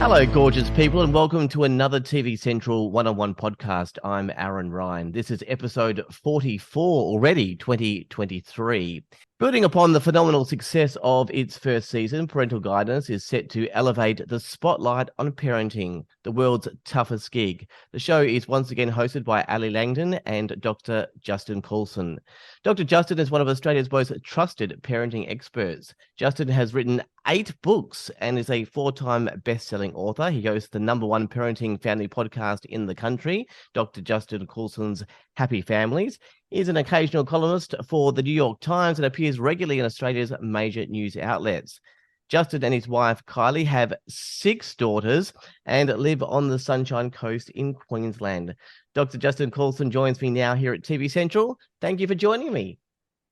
Hello, gorgeous people, and welcome to another TV Central one-on-one podcast. I'm Aaron Ryan. This is episode 44 already, 2023. Building upon the phenomenal success of its first season, Parental Guidance is set to elevate the spotlight on parenting, the world's toughest gig. The show is once again hosted by Ali Langdon and Dr. Justin Coulson. Dr. Justin is one of Australia's most trusted parenting experts. Justin has written 8 books and is a 4-time best-selling author. He hosts the #1 parenting family podcast in the country, Dr. Justin Coulson's Happy Families. He is an occasional columnist for the New York Times and appears regularly in Australia's major news outlets. Justin and his wife, Kylie, have 6 daughters and live on the Sunshine Coast in Queensland. Dr. Justin Coulson joins me now here at TV Central. Thank you for joining me.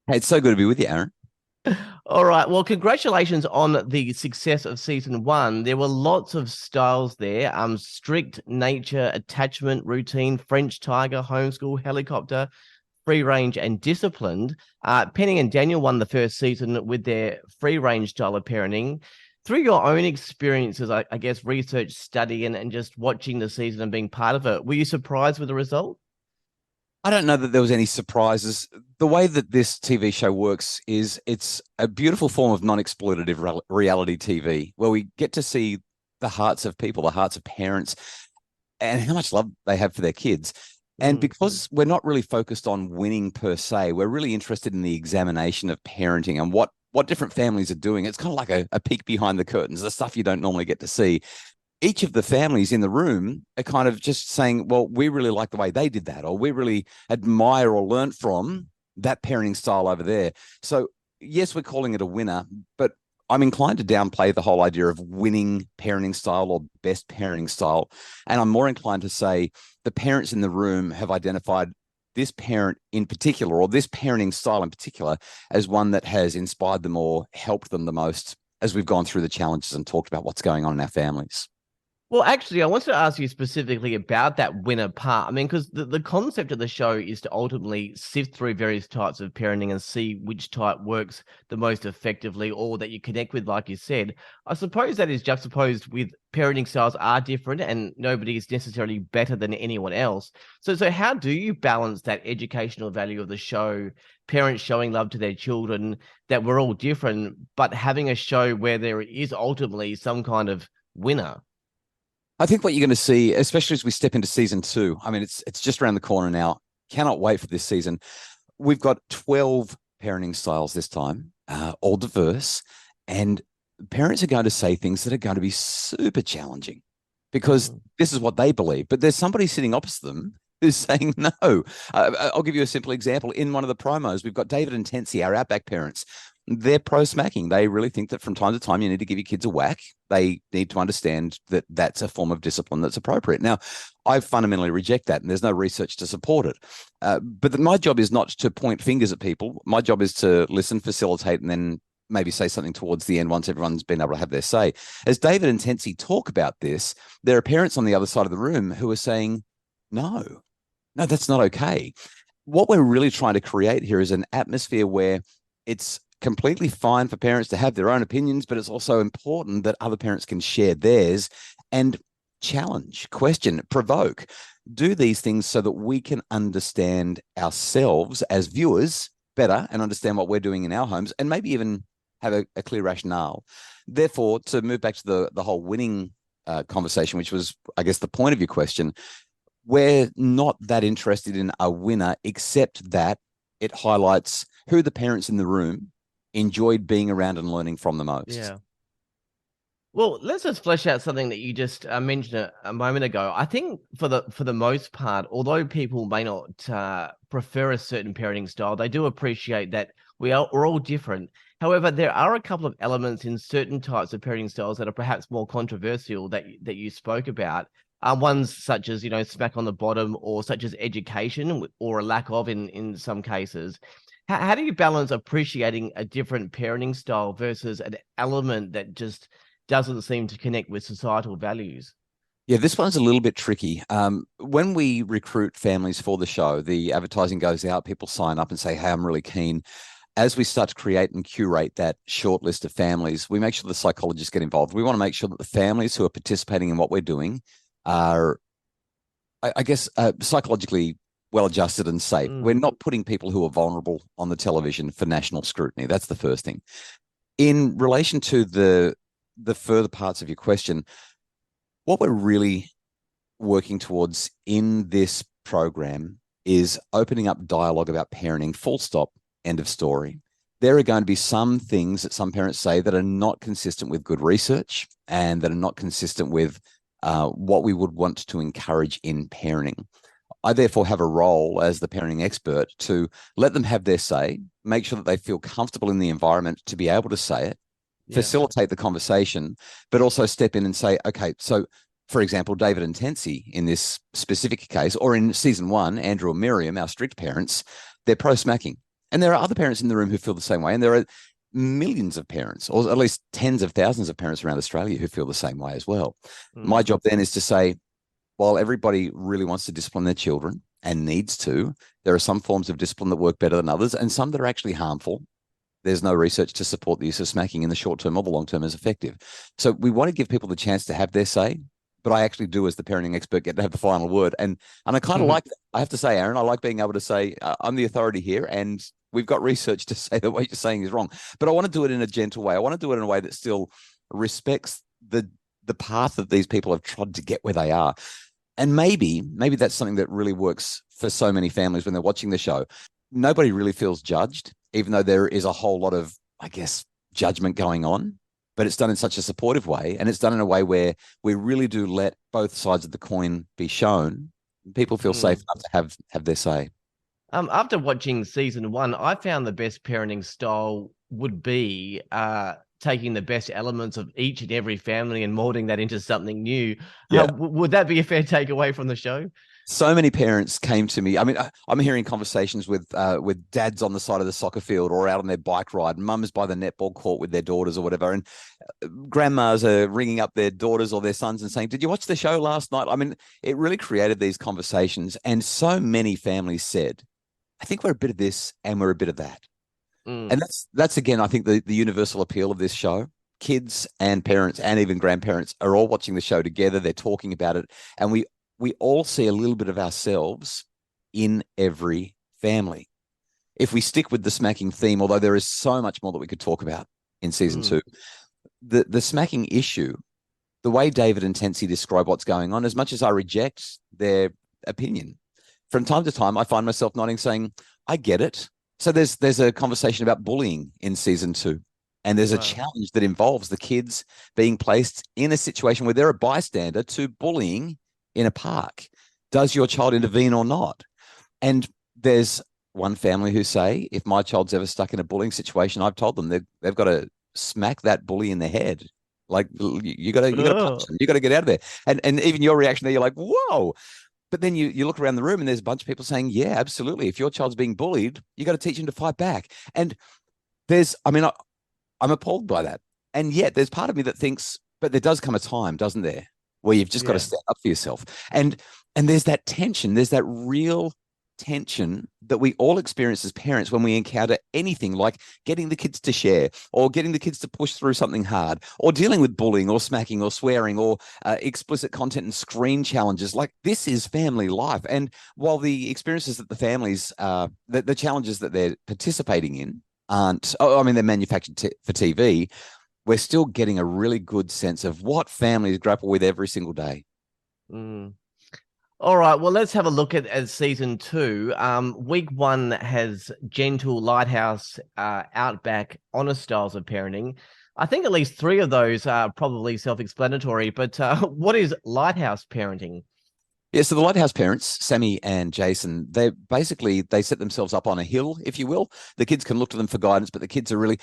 Hey, it's so good to be with you, Aaron. All right. Well, congratulations on the success of season 1. There were lots of styles there. Strict, nature, attachment, routine, French tiger, homeschool, helicopter, free range, and disciplined. Penny and Daniel won the first season with their free range style of parenting. Through your own experiences, I guess, research, study, and just watching the season and being part of it, were you surprised with the result? I don't know that there was any surprises. The way that this TV show works is it's a beautiful form of non-exploitative reality TV where we get to see the hearts of people, the hearts of parents, and how much love they have for their kids. And because we're not really focused on winning per se, we're really interested in the examination of parenting and what different families are doing. It's kind of like a peek behind the curtains, the stuff you don't normally get to see. Each of the families in the room are kind of just saying, well, we really like the way they did that, or we really admire or learn from that parenting style over there. So yes, we're calling it a winner, but I'm inclined to downplay the whole idea of winning parenting style or best parenting style. And I'm more inclined to say the parents in the room have identified this parent in particular, or this parenting style in particular, as one that has inspired them or helped them the most as we've gone through the challenges and talked about what's going on in our families. Well, actually, I wanted to ask you specifically about that winner part. I mean, because the concept of the show is to ultimately sift through various types of parenting and see which type works the most effectively or that you connect with, like you said. I suppose that is juxtaposed with parenting styles are different and nobody is necessarily better than anyone else. So how do you balance that educational value of the show, parents showing love to their children, that we're all different, but having a show where there is ultimately some kind of winner? I think what you're going to see, especially as we step into season 2, I mean, it's just around the corner now. Cannot wait for this season. We've got 12 parenting styles this time, all diverse, and parents are going to say things that are going to be super challenging because this is what they believe. But there's somebody sitting opposite them who's saying no. I'll give you a simple example. In one of the promos, we've got David and Tensi, our Outback parents. They're pro-smacking. They really think that from time to time you need to give your kids a whack. They need to understand that that's a form of discipline that's appropriate. Now, I fundamentally reject that, and there's no research to support it. But my job is not to point fingers at people. My job is to listen, facilitate, and then maybe say something towards the end once everyone's been able to have their say. As David and Tensi talk about this, there are parents on the other side of the room who are saying, no, that's not okay. What we're really trying to create here is an atmosphere where it's completely fine for parents to have their own opinions, but it's also important that other parents can share theirs and challenge, question, provoke, do these things so that we can understand ourselves as viewers better and understand what we're doing in our homes and maybe even have a clear rationale. Therefore, to move back to the whole winning conversation, which was, I guess, the point of your question, we're not that interested in a winner, except that it highlights who the parents in the room enjoyed being around and learning from the most. Yeah. Well, let's just flesh out something that you just mentioned a moment ago. I think for the most part, although people may not prefer a certain parenting style, they do appreciate that we're all different. However, there are a couple of elements in certain types of parenting styles that are perhaps more controversial that you spoke about. Ones such as, smack on the bottom, or such as education, or a lack of in some cases. How do you balance appreciating a different parenting style versus an element that just doesn't seem to connect with societal values? Yeah, this one's a little bit tricky. When we recruit families for the show, the advertising goes out, people sign up and say, hey, I'm really keen. as we start to create and curate that short list of families, we make sure the psychologists get involved. We want to make sure that the families who are participating in what we're doing are, I guess, psychologically well-adjusted and safe. We're not putting people who are vulnerable on the television for national scrutiny. That's the first thing. In relation to the further parts of your question, what we're really working towards in this program is opening up dialogue about parenting, full stop, end of story. There are going to be some things that some parents say that are not consistent with good research and that are not consistent with what we would want to encourage in parenting. I therefore have a role as the parenting expert to let them have their say, make sure that they feel comfortable in the environment to be able to say it, facilitate the conversation, but also step in and say, okay, so for example, David and Tensi in this specific case, or in season 1, Andrew and Miriam, our strict parents, they're pro-smacking. And there are other parents in the room who feel the same way. And there are millions of parents, or at least tens of thousands of parents around Australia who feel the same way as well. My job then is to say, while everybody really wants to discipline their children and needs to, there are some forms of discipline that work better than others and some that are actually harmful. There's no research to support the use of smacking in the short term or the long term as effective. So we want to give people the chance to have their say, but I actually do, as the parenting expert, get to have the final word. And I kind of like that. I have to say, Aaron, I like being able to say, I'm the authority here and we've got research to say that what you're saying is wrong. But I want to do it in a gentle way. I want to do it in a way that still respects the path that these people have trod to get where they are. And maybe that's something that really works for so many families when they're watching the show. Nobody really feels judged, even though there is a whole lot of, I guess, judgment going on, but it's done in such a supportive way. And it's done in a way where we really do let both sides of the coin be shown. People feel safe enough to have their say. After watching season 1, I found the best parenting style would be taking the best elements of each and every family and molding that into something new. Would that be a fair takeaway from the show? So many parents came to me. I mean, I'm hearing conversations with dads on the side of the soccer field or out on their bike ride, mums by the netball court with their daughters or whatever. And grandmas are ringing up their daughters or their sons and saying, did you watch the show last night? I mean, it really created these conversations. And so many families said, I think we're a bit of this and we're a bit of that. And that's again, I think the universal appeal of this show. Kids and parents and even grandparents are all watching the show together. They're talking about it. And we all see a little bit of ourselves in every family. If we stick with the smacking theme, although there is so much more that we could talk about in season 2, the smacking issue, the way David and Tensi describe what's going on, as much as I reject their opinion, from time to time, I find myself nodding, saying, I get it. So there's a conversation about bullying in season 2. And there's a challenge that involves the kids being placed in a situation where they're a bystander to bullying in a park. Does your child intervene or not? And there's one family who say, if my child's ever stuck in a bullying situation, I've told them they've got to smack that bully in the head. Like you got to punch them. You got to get out of there. And even your reaction there, you're like, whoa. But then you look around the room and there's a bunch of people saying, yeah, absolutely. If your child's being bullied, you got to teach him to fight back. And I'm appalled by that. And yet there's part of me that thinks, but there does come a time, doesn't there, where you've just got to stand up for yourself. And there's that tension. There's that real tension that we all experience as parents when we encounter anything like getting the kids to share or getting the kids to push through something hard or dealing with bullying or smacking or swearing or explicit content and screen challenges. Like, this is family life. And while the experiences that the families, the challenges that they're participating in aren't, they're manufactured for TV, we're still getting a really good sense of what families grapple with every single day. All right, well, let's have a look at season 2. Week 1 has gentle, Lighthouse, Outback, Honest styles of parenting. I think at least 3 of those are probably self-explanatory, but what is Lighthouse parenting? Yeah, so the Lighthouse parents, Sammy and Jason, they set themselves up on a hill, if you will. The kids can look to them for guidance, but the kids are really,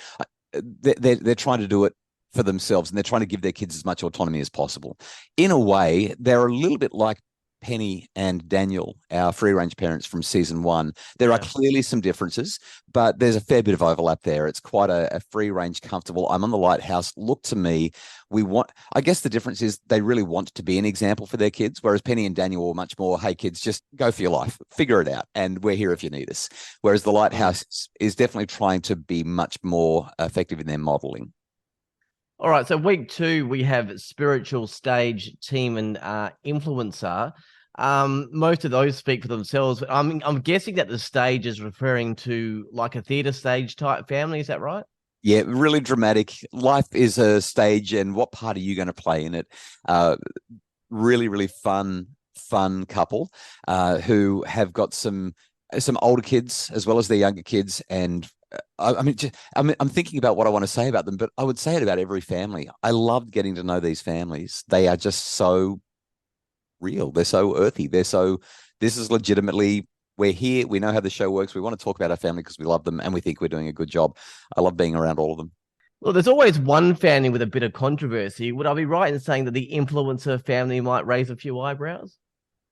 they're trying to do it for themselves, and they're trying to give their kids as much autonomy as possible. In a way, they're a little bit like Penny and Daniel, our free-range parents from season 1. There are clearly some differences, but there's a fair bit of overlap there. It's quite a free-range, comfortable. I'm on the Lighthouse. Look to me. I guess the difference is they really want to be an example for their kids, whereas Penny and Daniel are much more, hey, kids, just go for your life, figure it out, and we're here if you need us. Whereas the Lighthouse is definitely trying to be much more effective in their modeling. All right, so week 2, we have spiritual, stage, team, and influencer. Most of those speak for themselves. I'm guessing that the stage is referring to like a theatre stage type family. Is that right? Yeah, really dramatic. Life is a stage, and what part are you going to play in it? Really, really fun couple who have got some older kids as well as their younger kids, and I'm thinking about what I want to say about them, but I would say it about every family. I loved getting to know these families. They are just so real. They're so earthy. This is legitimately, we're here. We know how the show works. We want to talk about our family because we love them and we think we're doing a good job. I love being around all of them. Well, there's always one family with a bit of controversy. Would I be right in saying that the influencer family might raise a few eyebrows?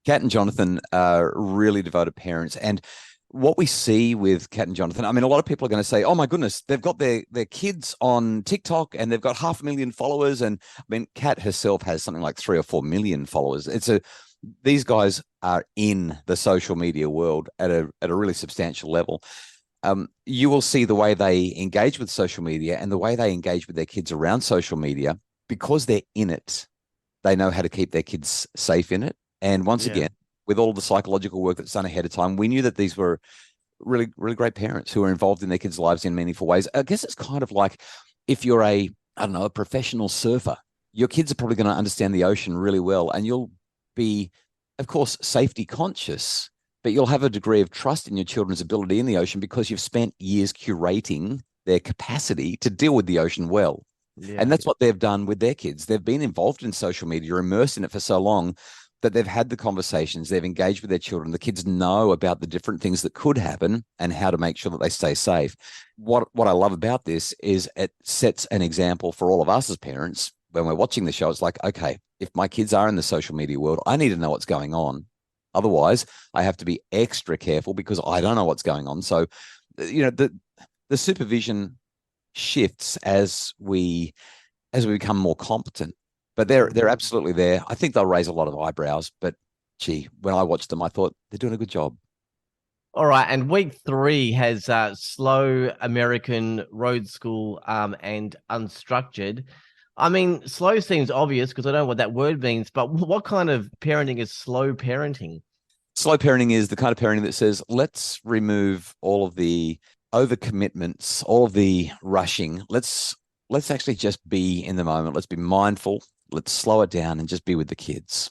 Kat and Jonathan are really devoted parents, and what we see with Kat and Jonathan, I mean, a lot of people are going to say, oh my goodness, they've got their kids on TikTok and they've got 500,000 followers. And I mean, Kat herself has something like 3 or 4 million followers. These guys are in the social media world at a really substantial level. You will see the way they engage with social media and the way they engage with their kids around social media, because they're in it. They know how to keep their kids safe in it. And once again, with all the psychological work that's done ahead of time, we knew that these were really, really great parents who are involved in their kids' lives in meaningful ways. I guess it's kind of like if you're a professional surfer, your kids are probably going to understand the ocean really well, and you'll be, of course, safety conscious, but you'll have a degree of trust in your children's ability in the ocean because you've spent years curating their capacity to deal with the ocean well. Yeah. And that's what they've done with their kids. They've been involved in social media, immersed in it for so long that they've had the conversations, they've engaged with their children. The kids know about the different things that could happen and how to make sure that they stay safe. What I love about this is it sets an example for all of us as parents. When we're watching the show, it's like, okay, if my kids are in the social media world, I need to know what's going on. Otherwise, I have to be extra careful because I don't know what's going on. So, the supervision shifts as we become more competent. But they're absolutely there. I think they'll raise a lot of eyebrows, but gee, when I watched them, I thought they're doing a good job. All right, and week 3 has slow, American, road school, and unstructured. I mean, slow seems obvious because I don't know what that word means, but what kind of parenting is slow parenting? Slow parenting is the kind of parenting that says, let's remove all of the overcommitments, all of the rushing. Let's actually just be in the moment. Let's be mindful. Let's slow it down and just be with the kids.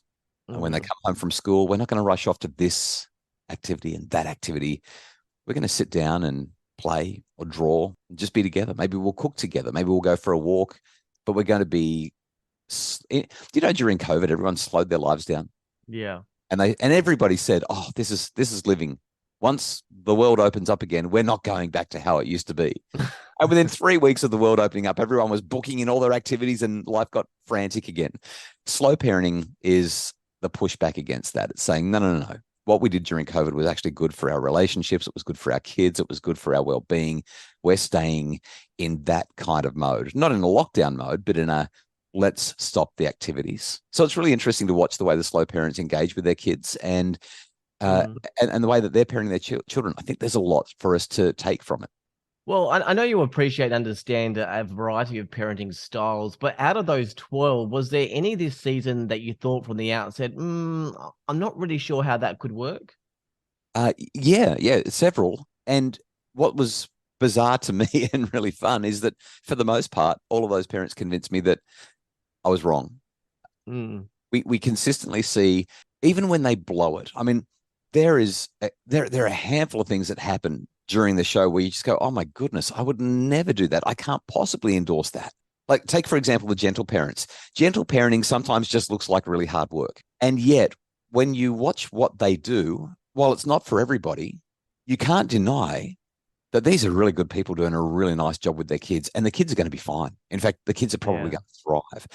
And when they come home from school, we're not going to rush off to this activity and that activity. We're going to sit down and play or draw and just be together. Maybe we'll cook together. Maybe we'll go for a walk, but we're going to be, during COVID, everyone slowed their lives down. Yeah. And everybody said, oh, this is living. Once the world opens up again, we're not going back to how it used to be. And within 3 weeks of the world opening up, everyone was booking in all their activities and life got frantic again. Slow parenting is the pushback against that. It's saying, no. What we did during COVID was actually good for our relationships. It was good for our kids. It was good for our well-being. We're staying in that kind of mode, not in a lockdown mode, but in a let's stop the activities. So it's really interesting to watch the way the slow parents engage with their kids and the way that they're parenting their children. I think there's a lot for us to take from it. Well, I know you appreciate and understand a variety of parenting styles, but out of those 12, was there any this season that you thought from the outset, I'm not really sure how that could work? Yeah, several. And what was bizarre to me and really fun is that for the most part, all of those parents convinced me that I was wrong. We consistently see, even when they blow it, I mean, there are a handful of things that happen during the show where you just go, oh my goodness, I would never do that. I can't possibly endorse that. Like, take, for example, the gentle parents. Gentle parenting sometimes just looks like really hard work. And yet, when you watch what they do, while it's not for everybody, you can't deny that these are really good people doing a really nice job with their kids, and the kids are going to be fine. In fact, the kids are probably going to thrive.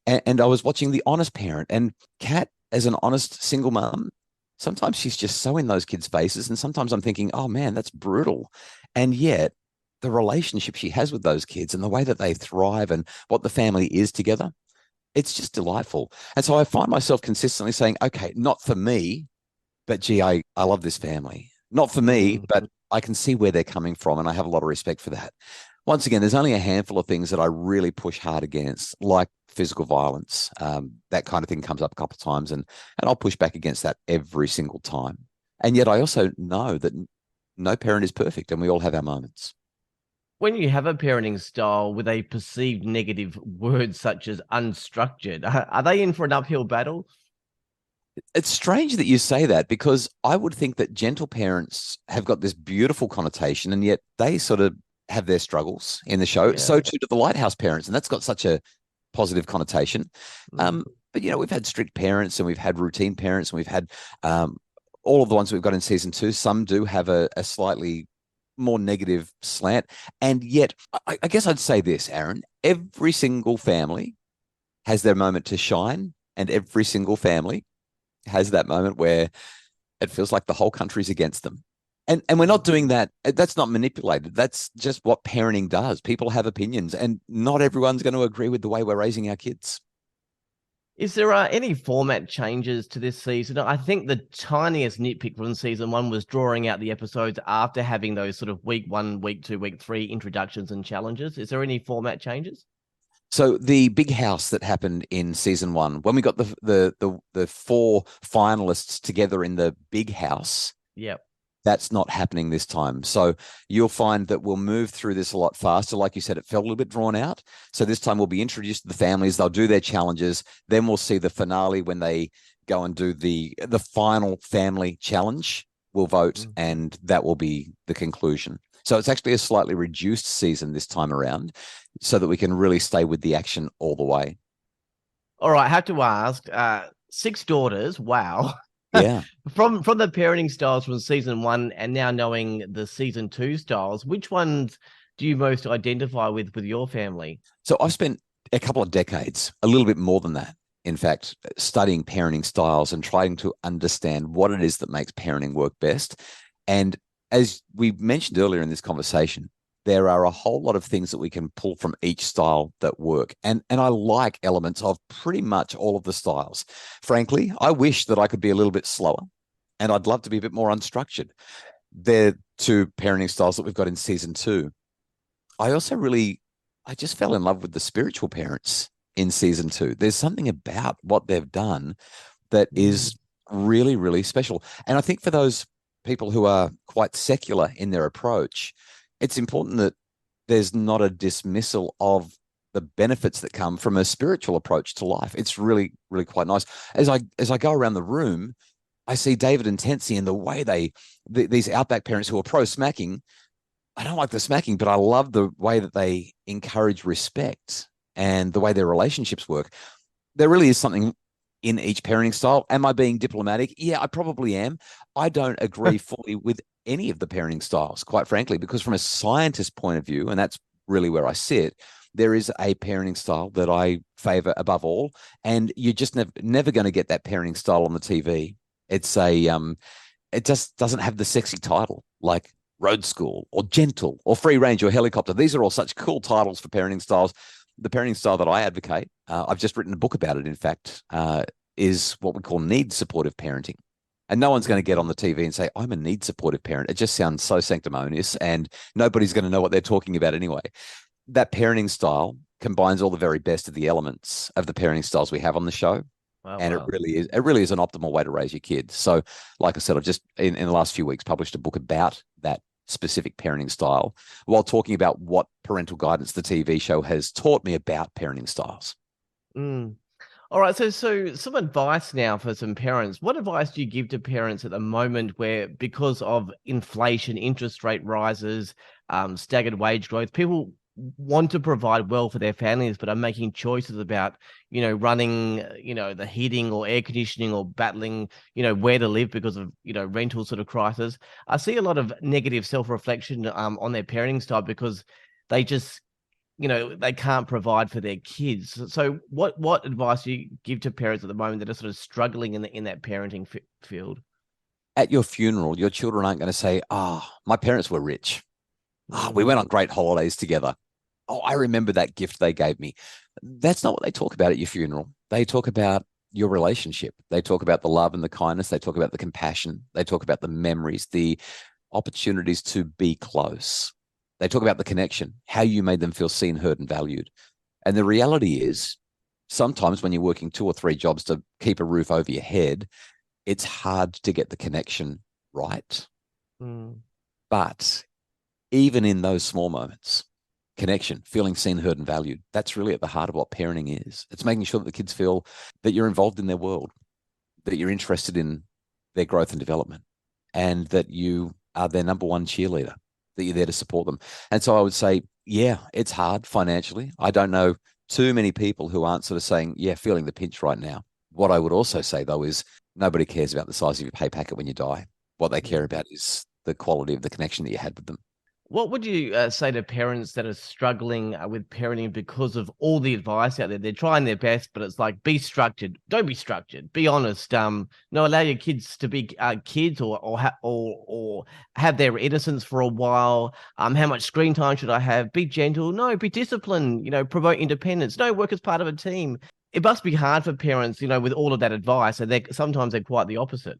And I was watching The Honest Parent, and Kat as an honest single mum, sometimes she's just so in those kids' faces. And sometimes I'm thinking, oh man, that's brutal. And yet the relationship she has with those kids and the way that they thrive and what the family is together, it's just delightful. And so I find myself consistently saying, okay, not for me, but gee, I love this family. Not for me, but I can see where they're coming from. And I have a lot of respect for that. Once again, there's only a handful of things that I really push hard against, like physical violence. That kind of thing comes up a couple of times, and I'll push back against that every single time. And yet I also know that no parent is perfect and we all have our moments. When you have a parenting style with a perceived negative word such as unstructured, are they in for an uphill battle? It's strange that you say that, because I would think that gentle parents have got this beautiful connotation, and yet they sort of have their struggles in the show. Yeah. So too do the Lighthouse parents, and that's got such a positive connotation. Mm. But, we've had strict parents and we've had routine parents and we've had all of the ones we've got in season 2. Some do have a slightly more negative slant. And yet, I guess I'd say this, Aaron, every single family has their moment to shine, and every single family has that moment where it feels like the whole country's against them. And we're not doing that. That's not manipulated. That's just what parenting does. People have opinions, and not everyone's going to agree with the way we're raising our kids. Is there any format changes to this season? I think the tiniest nitpick from season 1 was drawing out the episodes after having those sort of week 1, week 2, week 3 introductions and challenges. Is there any format changes? So the big house that happened in season 1, when we got the 4 finalists together in the big house, Yep. that's not happening this time. So you'll find that we'll move through this a lot faster. Like you said, it felt a little bit drawn out. So this time we'll be introduced to the families. They'll do their challenges. Then we'll see the finale when they go and do the final family challenge. We'll vote, and that will be the conclusion. So it's actually a slightly reduced season this time around, so that we can really stay with the action all the way. All right, I have to ask, 6 daughters, wow. Yeah. From the parenting styles from season 1 and now knowing the season 2 styles, which ones do you most identify with your family? So I've spent a couple of decades, a little bit more than that, in fact, studying parenting styles and trying to understand what it is that makes parenting work best. And as we mentioned earlier in this conversation, there are a whole lot of things that we can pull from each style that work. And I like elements of pretty much all of the styles. Frankly, I wish that I could be a little bit slower, and I'd love to be a bit more unstructured. They're 2 parenting styles that we've got in season 2. I just fell in love with the spiritual parents in season 2. There's something about what they've done that is really, really special. And I think for those people who are quite secular in their approach, it's important that there's not a dismissal of the benefits that come from a spiritual approach to life. It's really, really quite nice. As I go around the room, I see David and Tensi and the way these Outback parents who are pro smacking. I don't like the smacking, but I love the way that they encourage respect and the way their relationships work. There really is something in each parenting style. Am I being diplomatic? Yeah, I probably am. I don't agree fully with any of the parenting styles, quite frankly, because from a scientist point of view, and that's really where I sit, there is a parenting style that I favor above all. And you're just never going to get that parenting style on the TV. It's it just doesn't have the sexy title like road school or gentle or free range or helicopter. These are all such cool titles for parenting styles. The parenting style that I advocate, I've just written a book about it, in fact, is what we call need supportive parenting. And no one's going to get on the TV and say, I'm a need supportive parent. It just sounds so sanctimonious, and nobody's going to know what they're talking about anyway. That parenting style combines all the very best of the elements of the parenting styles we have on the show. Wow, and wow. it really is an optimal way to raise your kids. So like I said, I've just in the last few weeks published a book about that specific parenting style while talking about what Parental Guidance, the TV show, has taught me about parenting styles. All right, so some advice now for some parents. What advice do you give to parents at the moment where, because of inflation, interest rate rises, staggered wage growth, people want to provide well for their families, but are making choices about, running, the heating or air conditioning, or battling, where to live because of, rental sort of crisis? I see a lot of negative self-reflection on their parenting style because they just they can't provide for their kids. So what advice do you give to parents at the moment that are sort of struggling in that parenting field? At your funeral, your children aren't going to say, "Oh, my parents were rich. Oh, we Mm, went on great holidays together. Oh, I remember that gift they gave me." That's not what they talk about at your funeral. They talk about your relationship. They talk about the love and the kindness. They talk about the compassion. They talk about the memories, the opportunities to be close. They talk about the connection, how you made them feel seen, heard, and valued. And the reality is, sometimes when you're working 2 or 3 jobs to keep a roof over your head, it's hard to get the connection right. mm, But even in those small moments, connection, feeling seen, heard, and valued, that's really at the heart of what parenting is. It's making sure that the kids feel that you're involved in their world, that you're interested in their growth and development, and that you are their number one cheerleader, that you're there to support them. And so I would say, yeah, it's hard financially. I don't know too many people who aren't sort of saying, yeah, feeling the pinch right now. What I would also say, though, is nobody cares about the size of your pay packet when you die. What they care mm. about is the quality of the connection that you had with them. What would you say to parents that are struggling with parenting because of all the advice out there? They're trying their best, but it's like, be structured. Don't be structured. Be honest. No, allow your kids to be kids, or have their innocence for a while. How much screen time should I have? Be gentle. No, be disciplined. Promote independence. No, work as part of a team. It must be hard for parents, with all of that advice, and sometimes they're quite the opposite.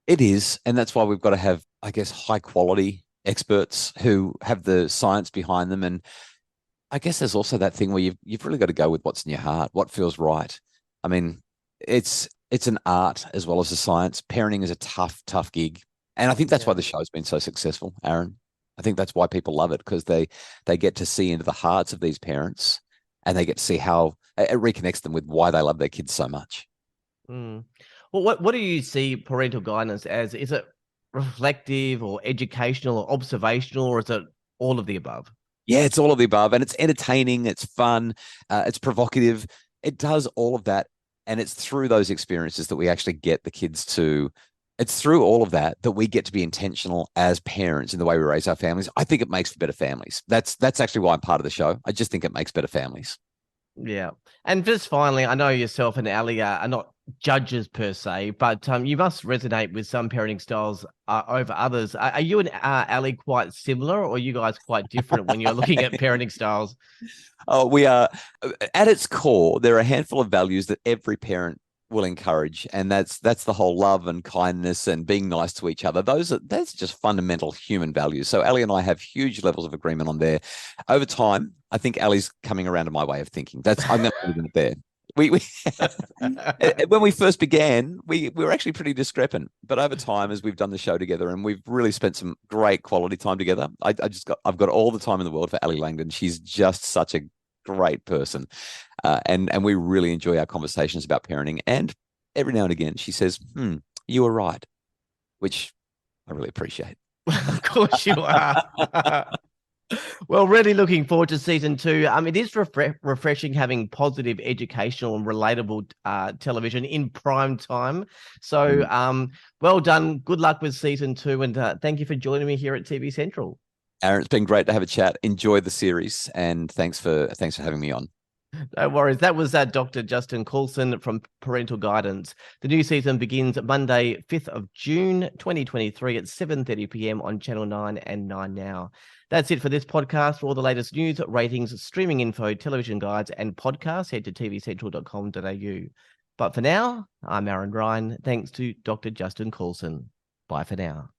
It is. And that's why we've got to have, I guess, high quality experts who have the science behind them. And I guess there's also that thing where you've really got to go with what's in your heart, what feels right. I mean, it's an art as well as a science. Parenting is a tough gig. And I think that's why Yeah. the show's been so successful, Aaron. I think that's why people love it, because they get to see into the hearts of these parents, and they get to see how it reconnects them with why they love their kids so much. Mm. Well, what do you see parental guidance as? Is it reflective or educational or observational, or is it all of the above? Yeah, it's all of the above, and it's entertaining, it's fun, it's provocative. It does all of that, and it's through those experiences that we actually get the kids to. It's through all of that that we get to be intentional as parents in the way we raise our families. I think it makes for better families. That's actually why I'm part of the show. I just think it makes better families. Yeah. And just finally, I know yourself and Ali are not judges per se, but you must resonate with some parenting styles over others. Are you and Ali quite similar, or are you guys quite different when you're looking at parenting styles? Oh, we are at its core. There are a handful of values that every parent will encourage, and that's the whole love and kindness and being nice to each other. That's just fundamental human values. So Ali and I have huge levels of agreement on there. Over time, I think Ali's coming around to my way of thinking. I'm going to leave it there. We when we first began, we were actually pretty discrepant, but over time, as we've done the show together, and we've really spent some great quality time together, I've got all the time in the world for Ali Langdon. She's just such a great person, and we really enjoy our conversations about parenting. And every now and again, she says, "You were right," which I really appreciate. Of course you are. Well, really looking forward to season 2. It is refreshing having positive, educational, and relatable television in prime time. So, well done. Good luck with season 2, and thank you for joining me here at TV Central. Aaron, it's been great to have a chat. Enjoy the series, and thanks for having me on. No worries. That was Dr. Justin Coulson from Parental Guidance. The new season begins Monday, 5th of June, 2023 at 7:30 p.m. on Channel 9 and 9 Now. That's it for this podcast. For all the latest news, ratings, streaming info, television guides, and podcasts, head to tvcentral.com.au. But for now, I'm Aaron Ryan. Thanks to Dr. Justin Coulson. Bye for now.